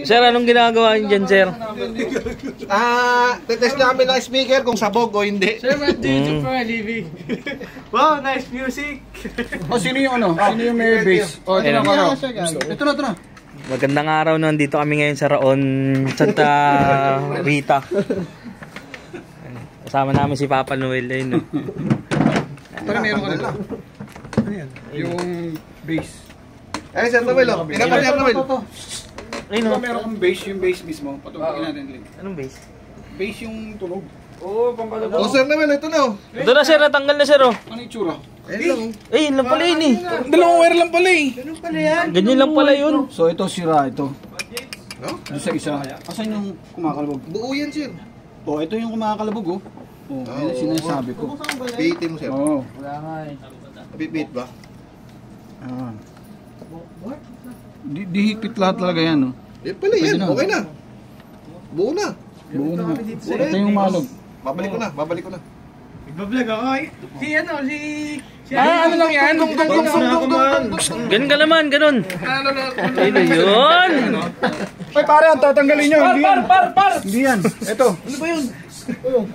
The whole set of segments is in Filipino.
Sir, anong ginagawa niyo dyan, sir? Tetest namin ng speaker kung sabog o hindi. Sir, man, dito for a living. Wow, nice music. Sino yung ano? Sino yung may bass? Ito na. Ito na. Magandang araw, nandito kami ngayon sa Raon, Santa Rita. Kasama namin si Papa Noel. Ayun, no? Pero meron ka nila. Yung bass. Ay, Sir Noel, pinapal niya Noel. Ayun, no? Meron kang bass, yung bass mismo. Patugtugin natin link. Anong bass? Bass yung tunog. Oo, pampalabas. Sir Noel, ito na. Ito na, sir. Natanggal na, sir. Oh. Ano yung tsura? Ayun lang. Ayun lang pala yun, eh. Dalawang wire lang pala eh. Ganun pala yan. Ganyan lang pala yun. So ito sira ito. No? Doon sa isa. Asan yung kumakalabog? Buo yan, Sir. Oh, ito yung kumakalabog oh. Oh, yun ang sinasabi ko. Bihitin mo, Sir. Oo. Wala nga eh. Bihit ba? Ah. Dihigpit lahat talaga yan oh. Yan pala yan. Okay na. Buo na. Buo na. Ito yung malog. Babalik ko na. Nagbablog ako eh. Si ano lang yan? Dung. Ganun ka naman, ganun. Ayun na yun. Ay, pare, ang tatanggalin nyo. Par! Hindi yan. Ito. Ano ba yun?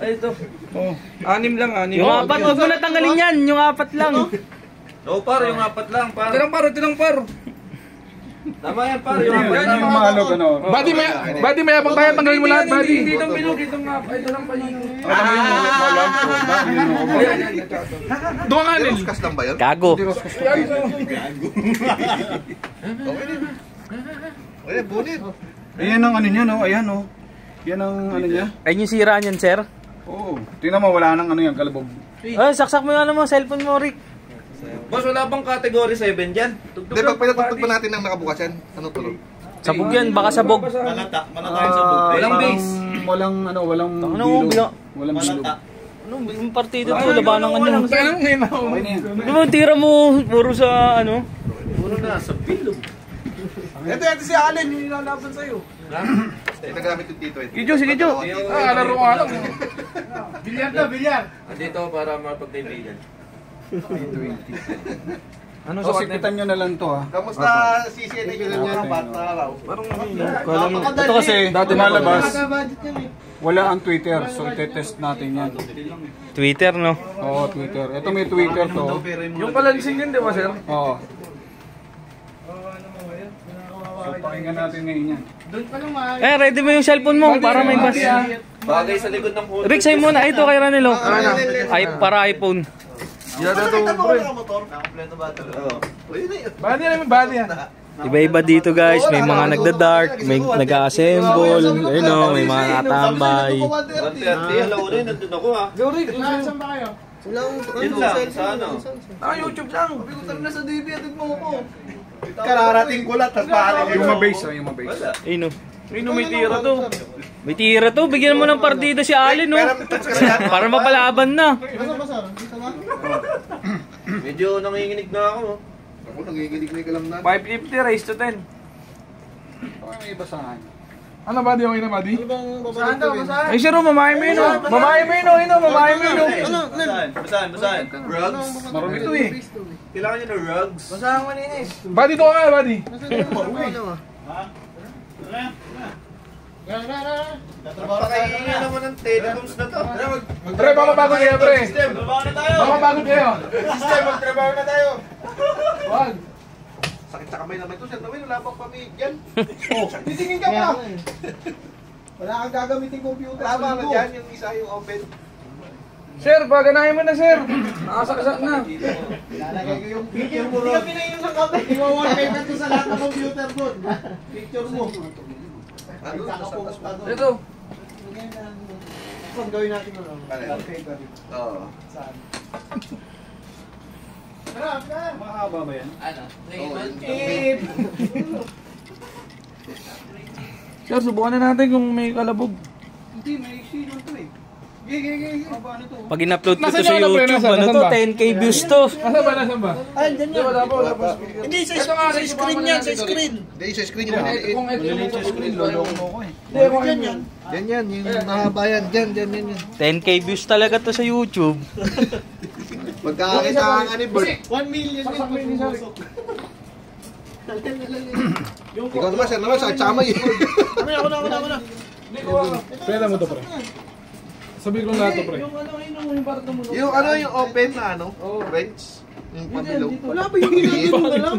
Ay, ito. Oh. Anim lang. Yung apat, huwag mo na tanggalin yan. Yung apat lang. Oo, par, yung apat lang, par. Ito lang par. Tama yan, par, yung apat Yan lang. yung malog ano. Badi mayabang tayo, tanggalin mo lahat, Badi. Hindi itong bilog, itong ito lang pala yung... Doon nga nil. Kas lang ba yun? Gago. Okay, bunit. Ayan ang ano niya no. Ayan oh. Yan ang ano niya. Ayun yung sira niyan, sir. Oo. Tingnan mo wala nang ano yan kalabog. Ay, saksak mo yung ano mo, cellphone mo, Rick. Boss, wala bang category 7 dyan? Hindi, pag pinatugtog pa natin ng nakabukas yan, ano tuloy? Sabog yan, baka sabog. Malata yung sabog. Walang base. Walang Ano, bilog. bila? Walang bilog. Ano, yung partida to, labanang ano. Okay na yan. Di ba, tira mo, puro sa ano? Puro na, sa bilog. Ito si Allen, yung nilalaban sa'yo. Nagamit yung T20. Sige, sige, Jo. Laro ko alam. Bilyar. Andito para mapagkaibigan. Ano So sipitan nyo na lang to ha. Kamusta si CNA yun yan? Bata araw. Ito kasi dati nalabas. Wala ang Twitter. So itetest natin yan. Twitter, no? Oo, Twitter. Ito may Twitter to. Yung palansing yun, di ba, sir? Oo. So pakinggan natin ngayon yan. Eh, ready mo yung cellphone mo para may bus. Bagay sa likod ng hood. Rick, sa'yo muna. Ito kay Ranelo. Ay, para iPhone. Badi namin, badi yan. Iba-iba dito, guys. May mga nagda-dark, may nag-assemble, ayun o, may mga natambay. 130, alaw rin, nandun ako ha. Rick, saan ba kayo? Yun lang, sa ano? YouTube lang. Pag-utar na sa DB, atid mo ko. Kararating ko lang, tapos paalim. Yung mabase oh, yung mabase. Ayun o. Ayun o, may tira to. May tira to. Bigyan mo ng partida si Allen, no? Para mapalaban na. Medyo nanginginig na ako. Ako, nangiginig-ginig alam na. 550 raised to 10. Okay, may basahan. Ano ba, di okay na ba, di? Saan daw, saan? Ay, sir, mamahay mo yun, oh. Mamahay mo yun, oh. Mamahay mo yun, oh. Basaan? Rugs? Marami Ito eh. Kailangan nyo ng rugs? Basaan mo ninis. Badi to ka, badi. Napakaingin naman ng telecoms na to. Pre, mapapagod kayo, pre. Trabaho na tayo. Mapapagod kayo. System, magtrabaho na tayo. Wag. Sakit sa kamay naman ito, Sir Noel. Wala pang pamigyan. Oh, titingin ka pa. Wala kang gagamitin computer. Tama na dyan, yung isa yung open. Sir, paganahin mo na, sir. Nakasaksak na. Lalagay ko yung picture mo ron. Hindi ka pinainom ng kamay. Iwa-wallpaper ko sa lahat ng computer doon. Picture mo. Ito. Kung gawin natin mo lang. Wallpaper. Oo. Saan? Mahaba ba yan? Sir, subukan na natin kung may kalabog. Hindi, may sino to eh. Gigi. Ano to? Pag in-upload ko to sa YouTube, ano to, 10k views to. Nasaan ba? Ay, dyan yan. Wala pa. Hindi, sa screen yan, sa screen. Hindi, sa screen yung Kung ito yung sa screen, loloko mo ko eh. Dyan yan. Yan, yung mahaba yan. Yan. 10k views talaga to sa YouTube. Magkakita ang ani Bert. 1 million din. Ikaw naman, sir naman, sakit sa kamay. Ako na. Pera mo to, pre. Sabihin ko na ito, pre. Yung ano, yung open na ano, French. Yung pamilog. Wala ba yung ginagawa mo lang?